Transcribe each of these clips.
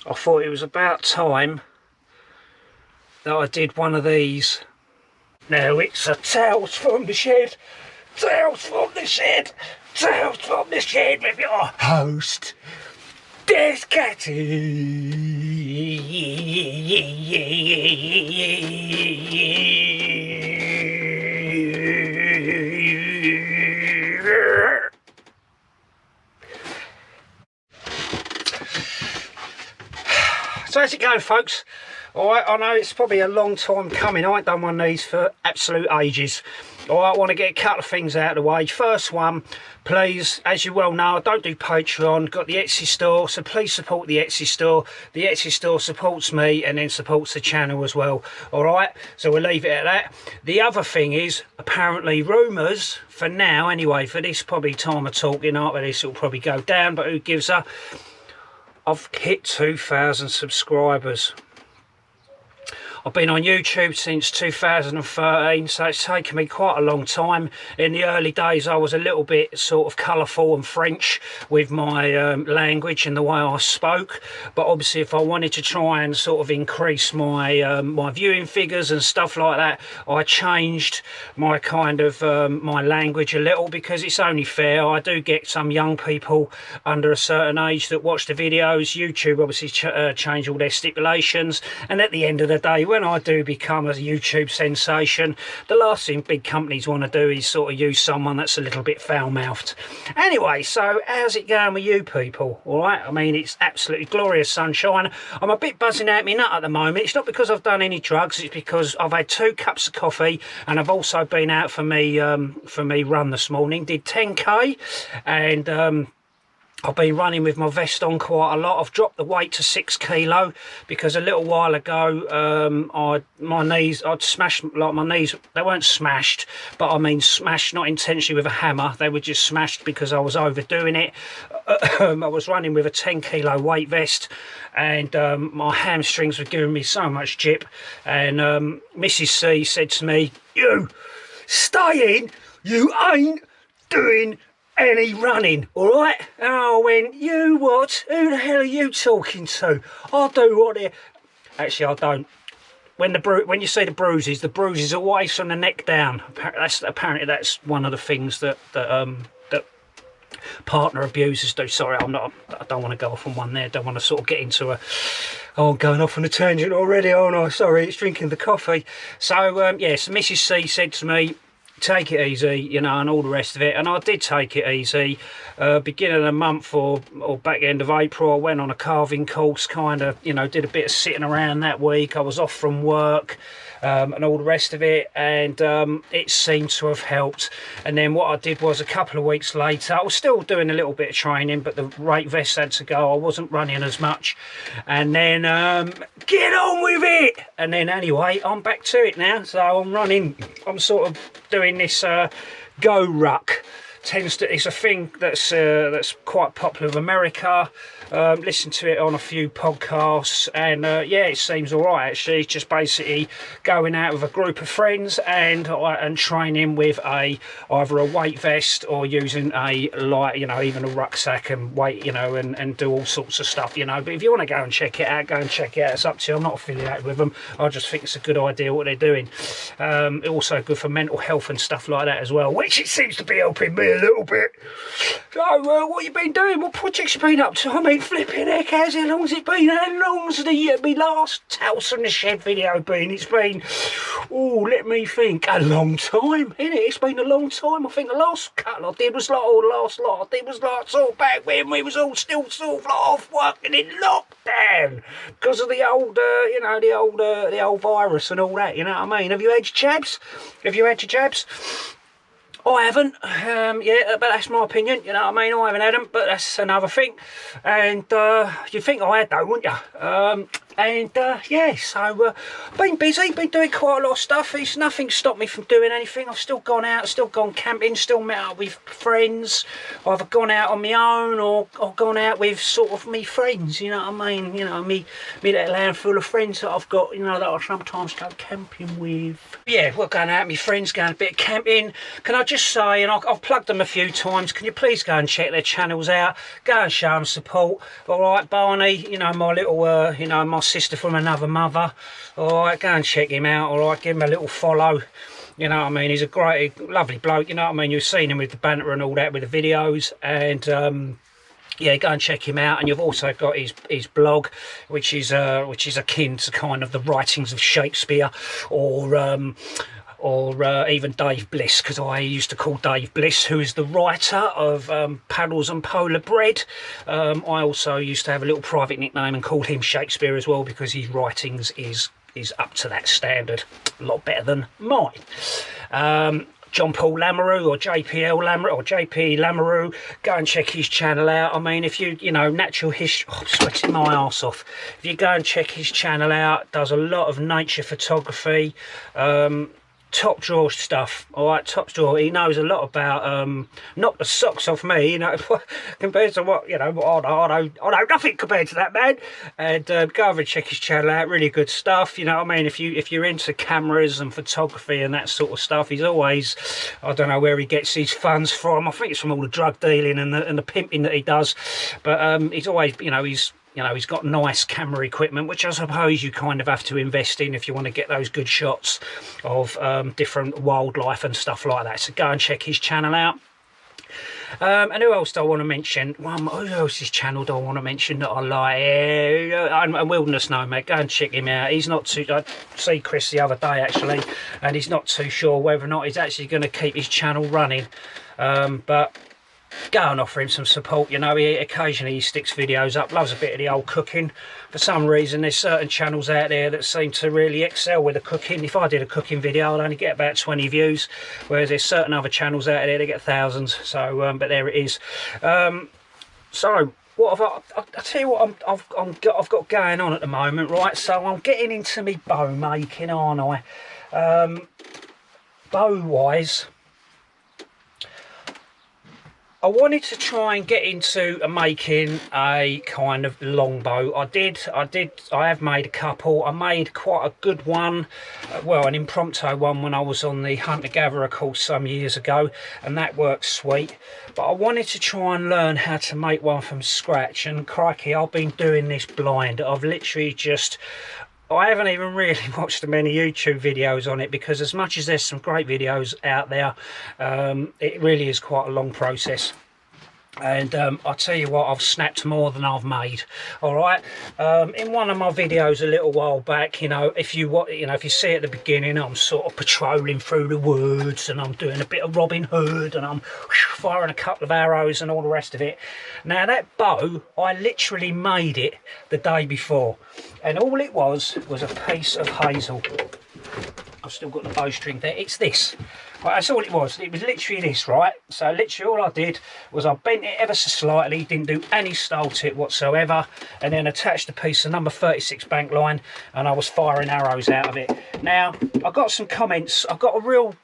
I thought it was about time that I did one of these. Now it's a Tales from the Shed, Tales from the Shed, Tales from the Shed with your host, Descattys. So how's it going, folks? Alright, I know it's probably a long time coming. I ain't done one of these for absolute ages. Alright, I want to get a couple of things out of the way. First one, please, as you well know, I don't do Patreon, got the Etsy store, so please support the Etsy store. The Etsy store supports me and then supports the channel as well. Alright, so we'll leave it at that. The other thing is, apparently rumours, for now anyway, for this probably time of talking, after this will probably go down, but who gives a... I've hit 2,000 subscribers. I've been on YouTube since 2013, so it's taken me quite a long time. In the early days, I was a little bit sort of colourful and French with my language and the way I spoke. But obviously, if I wanted to try and sort of increase my my viewing figures and stuff like that, I changed my kind of my language a little, because it's only fair. I do get some young people under a certain age that watch the videos. YouTube obviously change all their stipulations, and at the end of the day, when I do become a YouTube sensation, the last thing big companies want to do is sort of use someone that's a little bit foul-mouthed. Anyway, so how's it going with you people? All right, I mean, it's absolutely glorious sunshine. I'm a bit buzzing out my nut at the moment. It's not because I've done any drugs, it's because I've had 2 cups of coffee, and I've also been out for me run this morning. Did 10k, and I've been running with my vest on quite a lot. I've dropped the weight to 6 kilo because a little while ago my knees, I'd smashed, like my knees, they weren't smashed, but I mean smashed not intentionally with a hammer, they were just smashed because I was overdoing it. I was running with a 10 kilo weight vest, and my hamstrings were giving me so much jip, and Mrs. C said to me, "You stay in, you ain't doing any running, all right?" And I went, "You what? Who the hell are you talking to? I do what they..." Actually, I don't. When you see the bruises are always from the neck down. Apparently that's one of the things that partner abusers do. Sorry, I don't want to go off on one there. Don't want to sort of get into a... Oh, I'm going off on a tangent already. Oh no, sorry, it's drinking the coffee. So yes, Mrs. C said to me, "Take it easy," you know, and all the rest of it. And I did take it easy. Beginning of the month or back end of April, I went on a carving course, kind of, you know, did a bit of sitting around that week. I was off from work and all the rest of it, and it seemed to have helped. And then what I did was, a couple of weeks later, I was still doing a little bit of training, but the rate vest had to go. I wasn't running as much. And then get on with it. And then anyway, I'm back to it now. So I'm running. I'm sort of doing this go ruck. It's a thing that's quite popular with America. Listen to it on a few podcasts, and yeah, it seems all right actually. It's just basically going out with a group of friends and training with either a weight vest or using a light, you know, even a rucksack and weight, you know, and do all sorts of stuff, you know. But if you want to go and check it out, go and check it out. It's up to you. I'm not affiliated with them. I just think it's a good idea what they're doing. Also good for mental health and stuff like that as well, which it seems to be helping me a little bit. So what you been doing? What projects you been up to? I mean, flipping heck, how long's it been? How long's my last Tales from the Shed video been? It's been, oh, let me think, a long time, innit? It's been a long time. I think the last cut I did was like, or the last lot I did was like sort of back when we was all still sort of like off working in lockdown because of the old, you know, the old virus and all that. You know what I mean? Have you had your jabs? Have you had your jabs? I haven't, yeah, but that's my opinion, you know what I mean? I haven't had them, but that's another thing. And you'd think I had though, wouldn't you? And yeah, so been busy, been doing quite a lot of stuff. It's nothing stopped me from doing anything. I've still gone out, still gone camping, still met up with friends. I've gone out on my own or gone out with sort of me friends, you know what I mean? You know, me little handful of friends that I've got, you know, that I sometimes go camping with. Yeah, we're going out with my friends, going a bit of camping. Can I just say, and I've plugged them a few times, can you please go and check their channels out? Go and show them support. All right, Barney, you know, my little, you know, my sister from another mother. All right, go and check him out. All right, give him a little follow. You know what I mean? He's a great, lovely bloke. You know what I mean? You've seen him with the banter and all that with the videos, and yeah, go and check him out. And you've also got his blog, which is akin to kind of the writings of Shakespeare, or even Dave Bliss, because I used to call Dave Bliss, who is the writer of Paddles and Polar Bread. I also used to have a little private nickname and called him Shakespeare as well, because his writings is up to that standard, a lot better than mine. John Paul Lamoureux, or JPL Lamoureux, or JP Lamoureux, go and check his channel out. I mean, if you know, natural history, I'm sweating my arse off. If you go and check his channel out, does a lot of nature photography, top drawer stuff. All right, top drawer. He knows a lot about knock the socks off me, you know, compared to what, you know, I know nothing compared to that man. And go over and check his channel out. Really good stuff, you know what I mean? If you're into cameras and photography and that sort of stuff, he's always, I don't know where he gets his funds from. I think it's from all the drug dealing and the pimping that he does. But he's always, you know, he's got nice camera equipment, which I suppose you kind of have to invest in if you want to get those good shots of different wildlife and stuff like that. So go and check his channel out. And who else do I want to mention? Who else's channel do I want to mention that I like? And Wilderness Nomad, go and check him out. He's not too, I see Chris the other day actually, and he's not too sure whether or not he's actually going to keep his channel running. But go and offer him some support. You know, occasionally he sticks videos up, loves a bit of the old cooking. For some reason, there's certain channels out there that seem to really excel with the cooking. If I did a cooking video, I'd only get about 20 views, whereas there's certain other channels out there that get thousands. So but there it is. So what have I'll tell you what I've got going on at the moment, right? So I'm getting into me bow making, aren't I? Bow wise, I wanted to try and get into making a kind of longbow. I have made a couple. I made quite a good one, well, an impromptu one when I was on the hunter-gatherer course some years ago, and that worked sweet. But I wanted to try and learn how to make one from scratch, and crikey, I've been doing this blind. I've literally just, I haven't even really watched many YouTube videos on it, because as much as there's some great videos out there, it really is quite a long process. And I'll tell you what, I've snapped more than I've made. All right, in one of my videos a little while back, you know, if you see at the beginning, I'm sort of patrolling through the woods and I'm doing a bit of Robin Hood and I'm firing a couple of arrows and all the rest of it. Now that bow, I literally made it the day before, and all it was a piece of hazel. I've still got the bowstring there. It's this. Right, that's all it was. It was literally this, right? So literally all I did was I bent it ever so slightly, didn't do any stole tip whatsoever, and then attached a piece of number 36 bank line, and I was firing arrows out of it. Now, I got some comments. I got a real,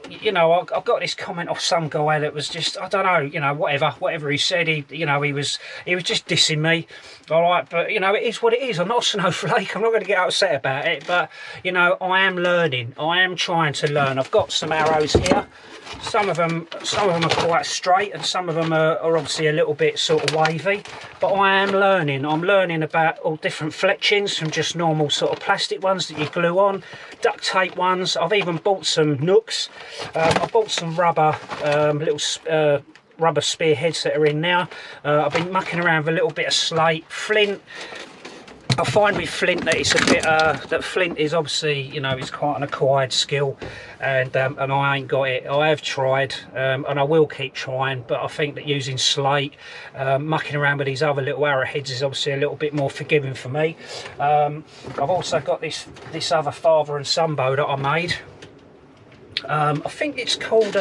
you know, I got this comment off some guy that was just, I don't know, you know, whatever he said, he was just dissing me. All right, but you know, it is what it is. I'm not a snowflake. I'm not going to get upset about it, but you know, I am learning. I am trying to learn. I've got some arrows here. Some of them are quite straight, and some of them are obviously a little bit sort of wavy. But I am learning. I'm learning about all different fletchings, from just normal sort of plastic ones that you glue on, duct tape ones. I've even bought some nooks. I bought some rubber rubber spearheads that are in now. I've been mucking around with a little bit of slate, flint. I find with flint that it's a bit that flint is obviously, you know, it's quite an acquired skill, and I ain't got it. I have tried, and I will keep trying, but I think that using slate, mucking around with these other little arrowheads is obviously a little bit more forgiving for me. I've also got this other father and son bow that I made. I think it's called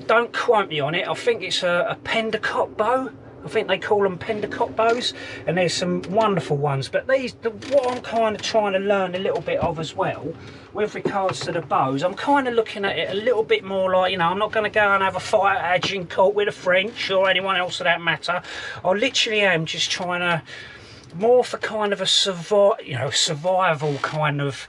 don't quote me on it, I think it's a Pendicott bow. I I think they call them Pendicott bows, and there's some wonderful ones. But what I'm kind of trying to learn a little bit of as well, with regards to the bows, I'm kind of looking at it a little bit more like, you know, I'm not going to go and have a fight at Agincourt with the French or anyone else for that matter. I literally am just trying to, more for kind of a survival kind of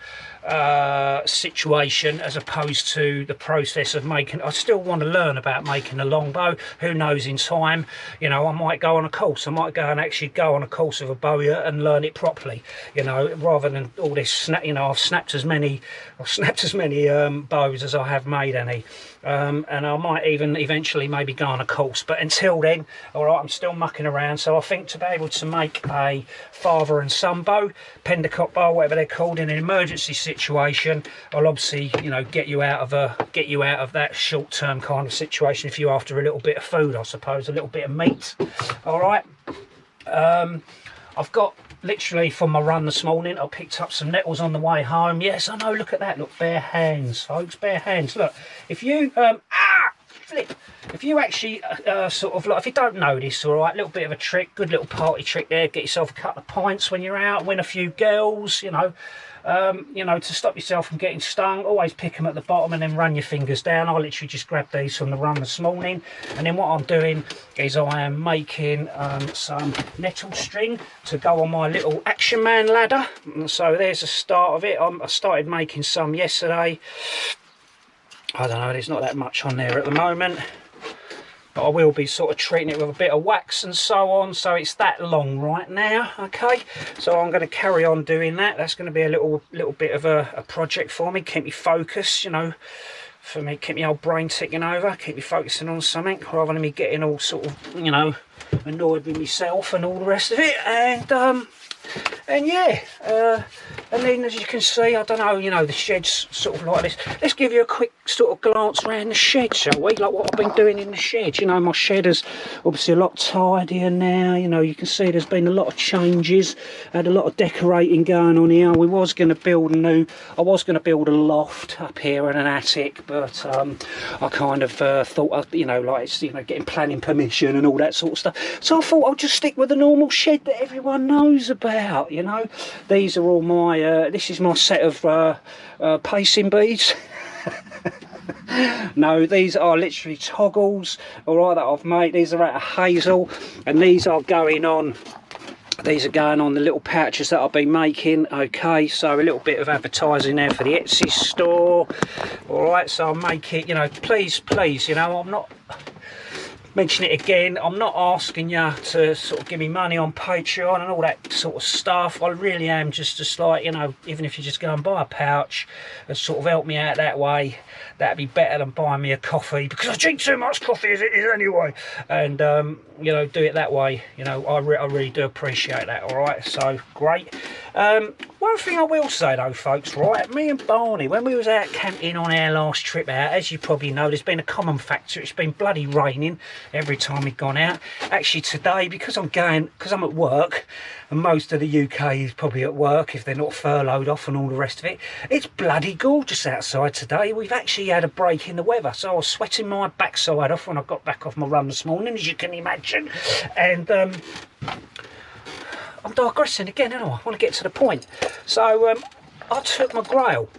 situation, as opposed to the process of making. I still want to learn about making a longbow. Who knows, in time, you know, I might go on a course. I might go and actually go on a course of a bowyer and learn it properly, you know, rather than all this snap. You know, I've snapped as many bows as I have made any. And I might even eventually maybe go on a course, but until then, all right, I'm still mucking around. So I think to be able to make a father and son bow, Pendicott bow, whatever they're called, in an emergency situation, I'll obviously, you know, get you out of that short-term kind of situation if you're after a little bit of food, I suppose, a little bit of meat. All right. I've got, literally from my run this morning, I picked up some nettles on the way home. Yes, I know, look at that, look, bare hands, folks, bare hands. Look, if you if you actually sort of, like, if you don't know this, all right, little bit of a trick, good little party trick there, get yourself a couple of pints when you're out, win a few girls, you know, to stop yourself from getting stung. Always pick them at the bottom and then run your fingers down. I literally just grabbed these from the run this morning, and then what I'm doing is I am making some nettle string to go on my little Action Man ladder. And so there's the start of it. I started making some yesterday. I don't know, there's not that much on there at the moment, but I will be sort of treating it with a bit of wax and so on, so it's that long right now. Okay, so I'm going to carry on doing that. That's going to be a little bit of a project for me, keep me focused, you know, for me, keep my old brain ticking over, keep me focusing on something rather than me getting all sort of, you know, annoyed with myself and all the rest of it. And yeah, and then as you can see, I don't know, you know, the shed's sort of like this. Let's give you a quick sort of glance around the shed, shall we? Like what I've been doing in the shed. You know, my shed is obviously a lot tidier now. You know, you can see there's been a lot of changes. Had a lot of decorating going on here. I was going to build a loft up here and an attic, but I kind of thought, you know, like, it's, you know, getting planning permission and all that sort of stuff. So I thought I'll just stick with the normal shed that everyone knows about. You know, these are all my this is my set of pacing beads. No, these are literally toggles, all right, that I've made. These are out of hazel, and these are going on the little pouches that I've been making. Okay, so a little bit of advertising there for the Etsy store. All right, so I'll make it, you know, please, you know, I'm not, mention it again, I'm not asking you to sort of give me money on Patreon and all that sort of stuff. I really am just like, you know, even if you just go and buy a pouch and sort of help me out that way, that'd be better than buying me a coffee, because I drink too much coffee as it is anyway. And you know, do it that way, you know, I really do appreciate that. All right, so great. One thing I will say though, folks, right, me and Barney, when we was out camping on our last trip out, as you probably know, there's been a common factor. It's been bloody raining every time we've gone out. Actually today, because I'm at work, and most of the UK is probably at work if they're not furloughed off and all the rest of it, it's bloody gorgeous outside today. We've actually had a break in the weather, so I was sweating my backside off when I got back off my run this morning, as you can imagine. And I'm digressing again, aren't I? I want to get to the point. So I took my grail.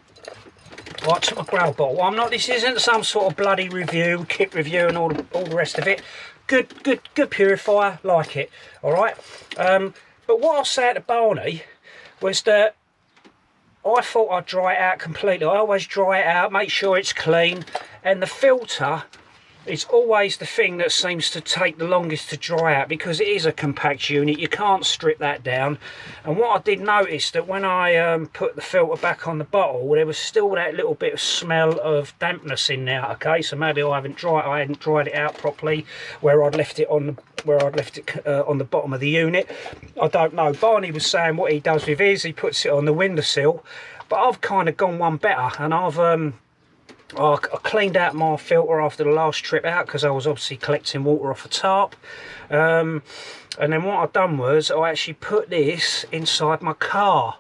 Well, I took my grail bottle. I'm not. This isn't some sort of bloody review, kit review, and all the rest of it. Good purifier, like it. All right. But what I said to Barney was that I thought I'd dry it out completely. I always dry it out, make sure it's clean, and the filter is always the thing that seems to take the longest to dry out, because it is a compact unit. You can't strip that down. And what I did notice, that when I put the filter back on the bottle, there was still that little bit of smell of dampness in there. Okay, so maybe I hadn't dried it out properly where I'd left it on the bottom of the unit. I don't know. Barney was saying what he does with his, he puts it on the windowsill, but I've kind of gone one better, and I cleaned out my filter after the last trip out, because I was obviously collecting water off a tarp. And then what I've done was I actually put this inside my car.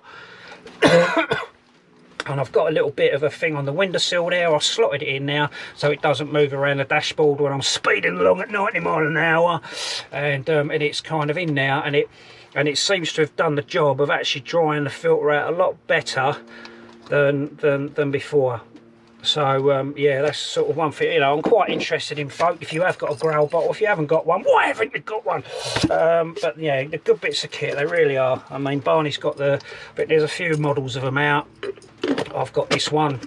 And I've got a little bit of a thing on the windowsill there. I've slotted it in now so it doesn't move around the dashboard when I'm speeding along at 90 miles an hour. And it's kind of in now, and it seems to have done the job of actually drying the filter out a lot better than before. So yeah, that's sort of one thing, you know, I'm quite interested in, folk. If you have got a growl bottle, if you haven't got one, why haven't you got one? But yeah, the good bits of kit, they really are. I mean, Barney's got but there's a few models of them out. I've got this one.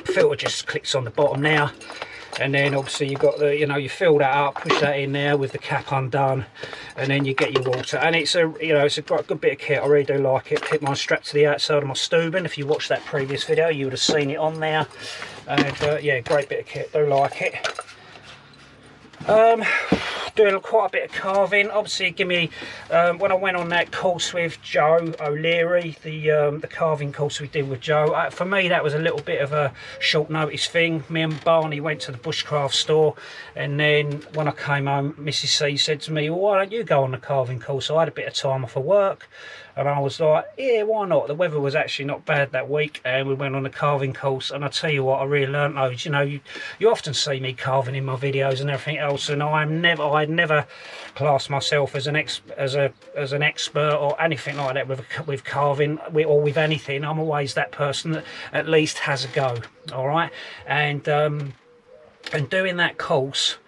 Filter just clicks on the bottom now, and then obviously you've got the, you know, you fill that up, push that in there with the cap undone, and then you get your water. And it's a, you know, it's a good bit of kit. I really do like it. Keep mine strapped to the outside of my Steuben. If you watched that previous video, you would have seen it on there. And yeah, great bit of kit. Do like it. Doing quite a bit of carving. Obviously, give me when I went on that course with Joe O'Leary, the carving course we did with Joe. For me, that was a little bit of a short notice thing. Me and Barney went to the Bushcraft store, and then when I came home, Mrs. C said to me, "Well, why don't you go on the carving course?" So I had a bit of time off of work, and I was like, "Yeah, why not?" The weather was actually not bad that week, and we went on the carving course. And I tell you what, I really learnt loads. You know, you often see me carving in my videos and everything else, and I'd never class myself as an expert or anything like that with carving or with anything. I'm always that person that at least has a go. All right, and doing that course,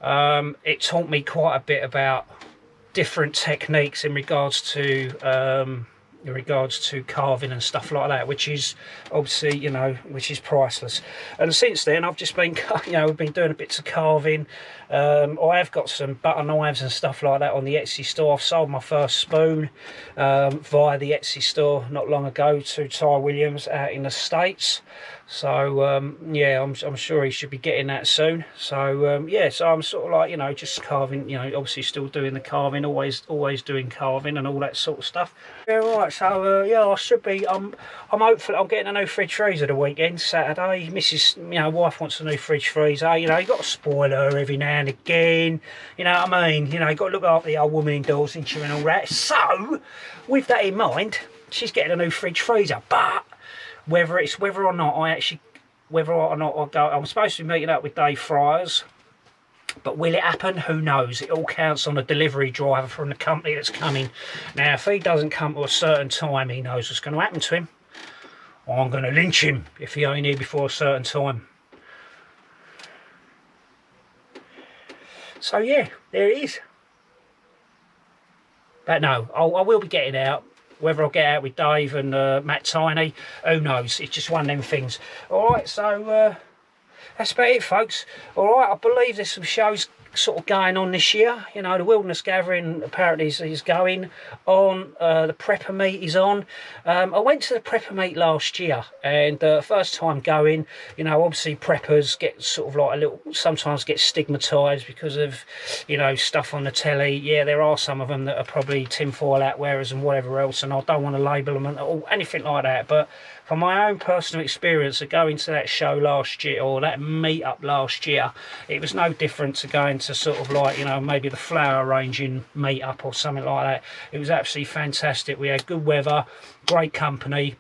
it taught me quite a bit about different techniques in regards to carving and stuff like that, which is obviously, you know, which is priceless. And since then I've just been, you know, we've been doing bits of carving. I have got some butter knives and stuff like that on the Etsy store. I've sold my first spoon via the Etsy store not long ago to Ty Williams out in the States. So yeah, I'm sure he should be getting that soon. So yeah, so I'm sort of like, you know, just carving, you know, obviously still doing the carving, always doing carving and all that sort of stuff. Yeah, right. So yeah, I should be. I'm hopeful I'm getting a new fridge freezer the weekend, Saturday. Mrs. You know, wife wants a new fridge freezer. You know, you got to spoil her every now and again. You know what I mean? You know, you got to look after the old woman indoors, and all that. So with that in mind, she's getting a new fridge freezer, but whether or not I go, I'm supposed to be meeting up with Dave Fryers, but will it happen? Who knows? It all counts on a delivery driver from the company that's coming. Now, if he doesn't come to a certain time, he knows what's going to happen to him. I'm going to lynch him if he ain't here before a certain time. So yeah, there it is. But no, I will be getting out. Whether I'll get out with Dave and Matt Tiny, who knows? It's just one of them things. Alright, so that's about it, folks. Alright, I believe there's some shows sort of going on this year. You know, the Wilderness Gathering apparently is going on. The Prepper Meet is on. I went to the Prepper Meet last year, and first time going, you know, obviously preppers get sort of like sometimes get stigmatised because of, you know, stuff on the telly. Yeah, there are some of them that are probably tinfoil hat wearers and whatever else, and I don't want to label them or anything like that, but from my own personal experience of going to that show last year, or that meet up last year, it was no different to going to sort of like, you know, maybe the flower arranging meet up or something like that. It was absolutely fantastic. We had good weather, great company.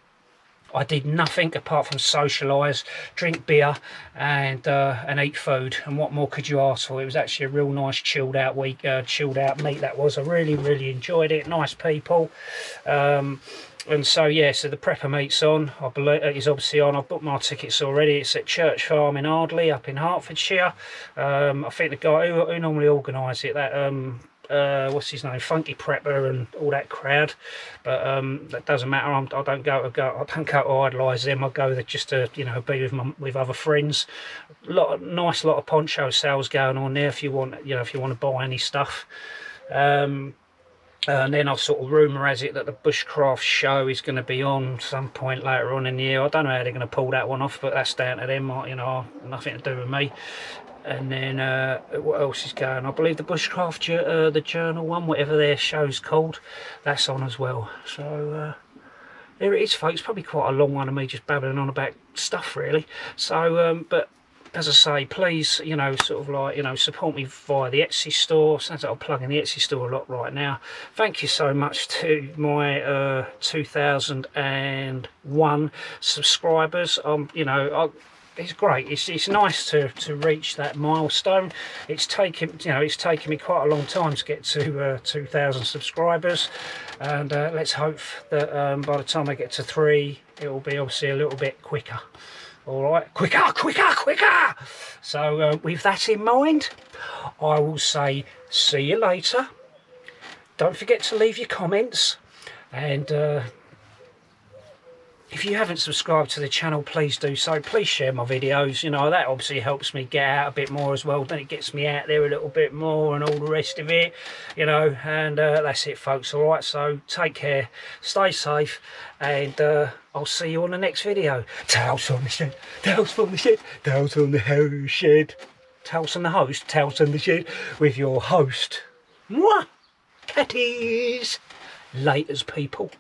I did nothing apart from socialise, drink beer, and eat food. And what more could you ask for? It was actually a real nice chilled out week, chilled out meet that was. I really enjoyed it. Nice people. And so yeah, so the Prepper Meet's on. I believe it is obviously on. I've booked my tickets already. It's at Church Farm in Ardley, up in Hertfordshire. I think the guy who normally organises it, that what's his name, Funky Prepper and all that crowd. But that doesn't matter. I don't go to idolise them. I go there just to, you know, be with other friends. Nice lot of poncho sales going on there if you want, you know, if you want to buy any stuff. And then I've sort of rumour has it that the Bushcraft show is going to be on some point later on in the year. I don't know how they're going to pull that one off, but that's down to them. You know, nothing to do with me. And then what else is going? I believe the Bushcraft, the Journal one, whatever their show's called, that's on as well. So there it is, folks. Probably quite a long one of me just babbling on about stuff, really. So, but as I say, please, you know, sort of like, you know, support me via the Etsy store. Sounds like I'm plugging the Etsy store a lot right now. Thank you so much to my 2001 subscribers. You know, it's great. It's nice to reach that milestone. It's taken, you know, it's taken me quite a long time to get to 2,000 subscribers, and let's hope that by the time I get to 3, it will be obviously a little bit quicker. All right, quicker, quicker, quicker. So with that in mind, I will say see you later. Don't forget to leave your comments, and if you haven't subscribed to the channel, please do so. Please share my videos. You know, that obviously helps me get out a bit more as well. Then it gets me out there a little bit more and all the rest of it, you know. And that's it, folks. All right, so take care, stay safe, and I'll see you on the next video. Tales from the shed, tales from the shed, tales from the house shed. Tales from the host, tales from the shed, with your host, moi, Catties. Laters, people.